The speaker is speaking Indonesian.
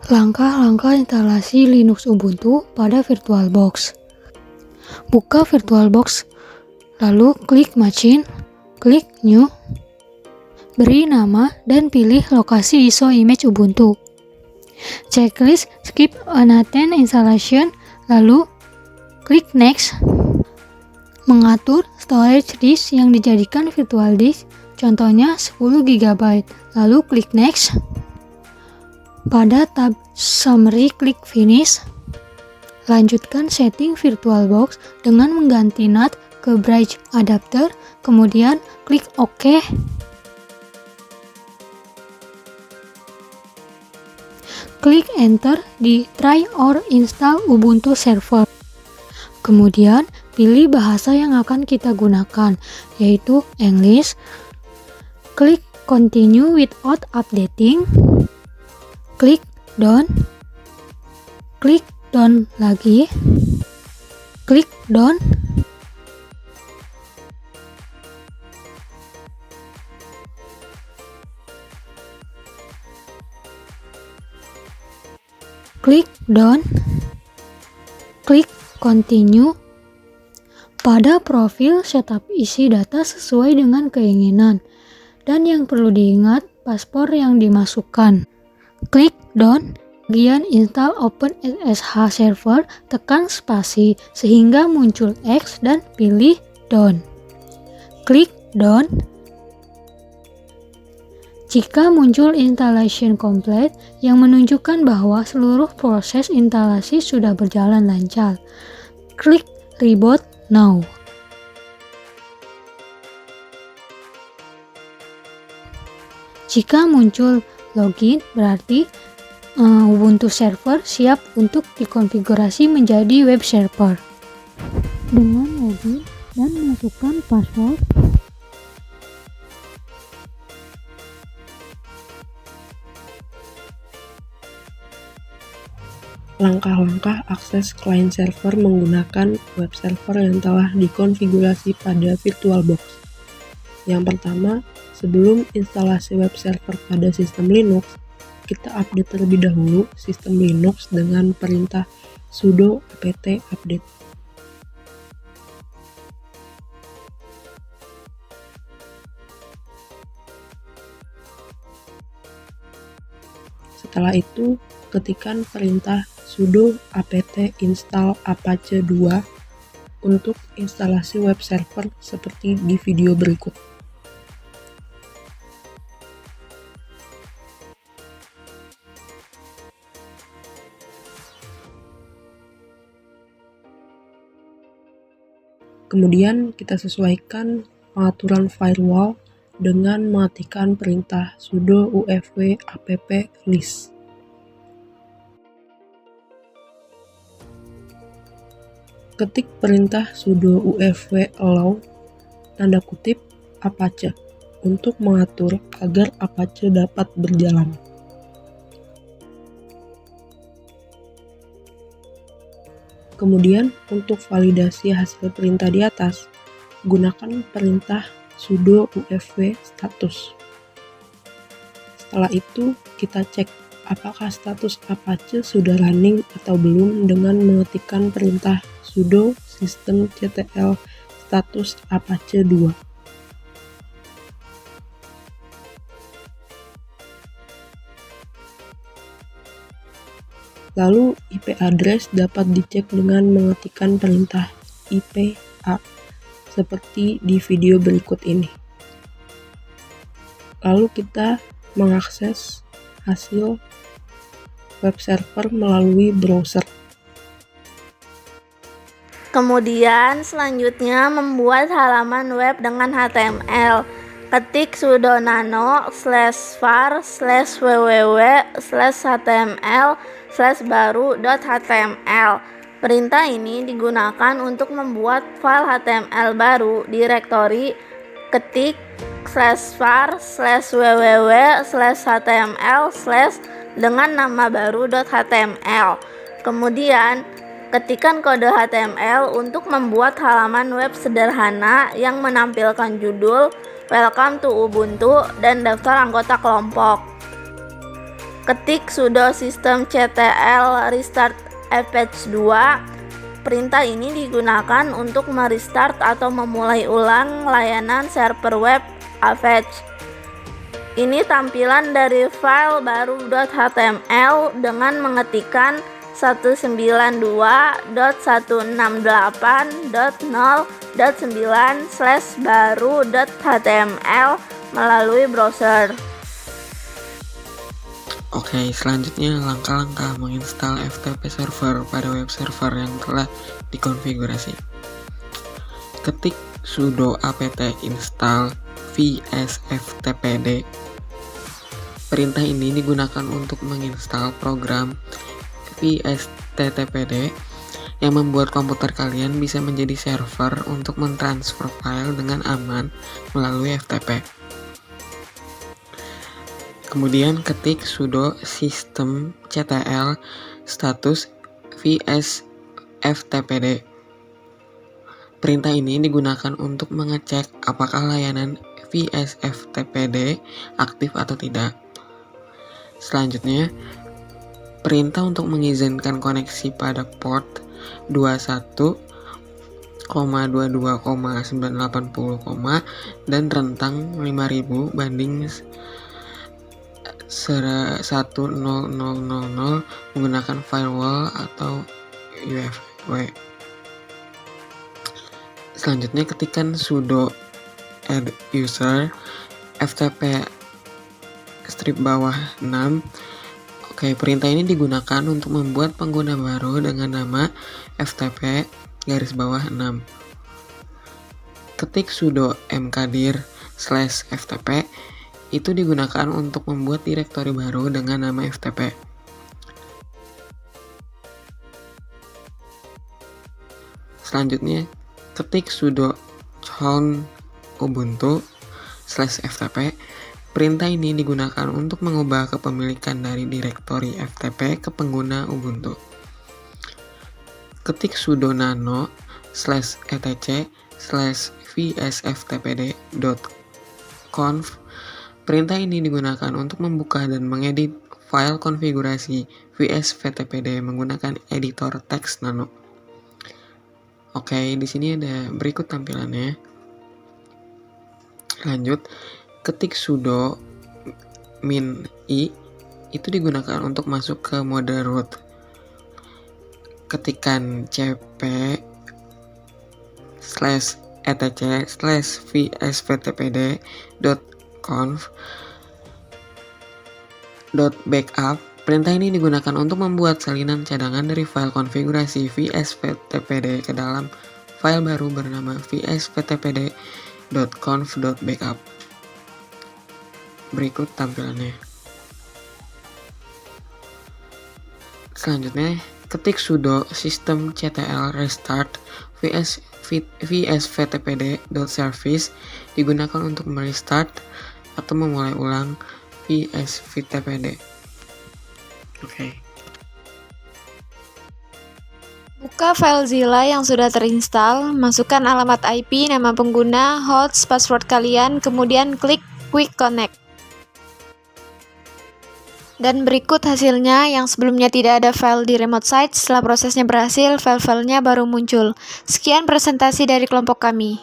Langkah-langkah instalasi Linux Ubuntu pada VirtualBox. Buka VirtualBox, lalu klik Machine, klik New, beri nama dan pilih lokasi ISO image Ubuntu. Checklist Skip Unattended Installation, lalu klik Next. Mengatur storage disk yang dijadikan virtual disk, contohnya 10 GB, lalu klik Next. Pada tab Summary, klik Finish. Lanjutkan setting VirtualBox dengan mengganti NAT ke bridge adapter, kemudian klik OK. Klik Enter di Try or Install Ubuntu Server. Kemudian pilih bahasa yang akan kita gunakan, yaitu English. Klik Continue without updating. Klik Done. Klik Done lagi. Klik Done. Klik Done. Klik Continue. Pada profil, setup isi data sesuai dengan keinginan. Dan yang perlu diingat, paspor yang dimasukkan. Klik Done. Bagian Install OpenSSH Server, tekan spasi sehingga muncul X dan pilih Done. Klik Done. Jika muncul installation complete yang menunjukkan bahwa seluruh proses instalasi sudah berjalan lancar, klik Reboot Now. Jika muncul login, berarti Ubuntu server siap untuk dikonfigurasi menjadi web server. Dengan login dan masukkan password, langkah-langkah akses client server menggunakan web server yang telah dikonfigurasi pada VirtualBox. Yang pertama, sebelum instalasi web server pada sistem Linux, kita update terlebih dahulu sistem Linux dengan perintah sudo apt update. Setelah itu, ketikkan perintah sudo apt install apache 2 untuk instalasi web server seperti di video berikut. Kemudian kita sesuaikan pengaturan firewall dengan mematikan perintah sudo ufv app list. Ketik perintah sudo ufv allow tanda kutip apache untuk mengatur agar apache dapat berjalan. Kemudian untuk validasi hasil perintah di atas, gunakan perintah sudo ufv status. Setelah itu kita cek apakah status apache sudah running atau belum dengan mengetikkan perintah sudo systemctl status apache 2. Lalu IP address dapat dicek dengan mengetikkan perintah IPA seperti di video berikut ini. Lalu kita mengakses hasil web server melalui browser. Kemudian selanjutnya membuat halaman web dengan HTML. Ketik sudo nano/var/www/html/baru.html. Perintah ini digunakan untuk membuat file HTML baru direktori ketik /var/www/html/ dengan nama baru.html. Kemudian ketikkan kode HTML untuk membuat halaman web sederhana yang menampilkan judul, Welcome to Ubuntu, dan daftar anggota kelompok. ketik sudo systemctl restart Apache 2. Perintah ini digunakan untuk merestart atau memulai ulang layanan server web Apache. Ini tampilan dari file baru.html dengan mengetikkan 192.168.0.9/baru.html melalui browser. Oke, selanjutnya langkah-langkah menginstal FTP server pada web server yang telah dikonfigurasi. Ketik sudo apt install vsftpd. Perintah ini digunakan untuk menginstal program vsttpd yang membuat komputer kalian bisa menjadi server untuk mentransfer file dengan aman melalui FTP. Kemudian ketik sudo systemctl status vsftpd. Perintah ini digunakan untuk mengecek apakah layanan vsftpd aktif atau tidak. Selanjutnya, perintah untuk mengizinkan koneksi pada port 21,22,980, dan rentang 5000 banding 1000 menggunakan firewall atau UFW. Selanjutnya ketikkan sudo add user ftp *6. Oke, perintah ini digunakan untuk membuat pengguna baru dengan nama ftp *6. Ketik sudo mkdir/ftp. Itu digunakan untuk membuat direktori baru dengan nama FTP. Selanjutnya, ketik sudo chown ubuntu/ftp. Perintah ini digunakan untuk mengubah kepemilikan dari direktori FTP ke pengguna Ubuntu. Ketik sudo nano/etc/vsftpd.conf. Perintah ini digunakan untuk membuka dan mengedit file konfigurasi vsftpd menggunakan editor teks nano. Oke, di sini ada berikut tampilannya. Lanjut, ketik sudo min-i. Itu digunakan untuk masuk ke mode root. Ketikkan cp/etc/vsftpd.conf.backup. Perintah ini digunakan untuk membuat salinan cadangan dari file konfigurasi vsftpd ke dalam file baru bernama vsftpd.conf.backup. Berikut tampilannya. Selanjutnya, ketik sudo systemctl restart vsftpd.service digunakan untuk merestart atau memulai ulang vsftpd. Oke. Buka FileZilla yang sudah terinstall, masukkan alamat IP, nama pengguna, host, password kalian, kemudian klik Quick Connect. Dan berikut hasilnya. Yang sebelumnya tidak ada file di remote site, setelah prosesnya berhasil, file-filenya baru muncul. Sekian presentasi dari kelompok kami.